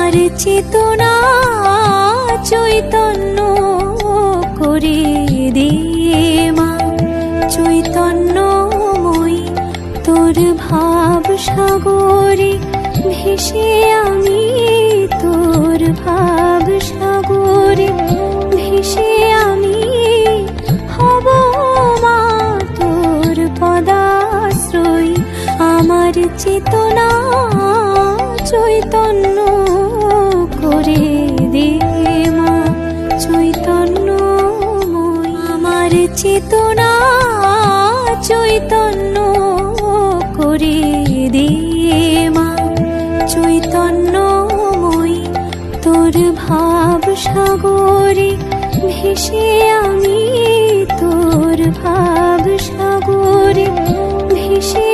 আমার চেতনা চৈতন্য করে দে মা, চৈতন্যময়ী তোর ভাব সাগরে ভেসে আমি, তোর ভাব সাগরে ভেসে আমি হব মা তোর পদাশ্রয়ী। আমার চেতনা চৈতন্য করে দে মা, চৈতন্যময়ী। আমার চেতনা চৈতন্য করে দে মা, চৈতন্যময়ী তোর ভাব সাগরে ভেসে আমি, তোর ভাব সাগরে ভেসে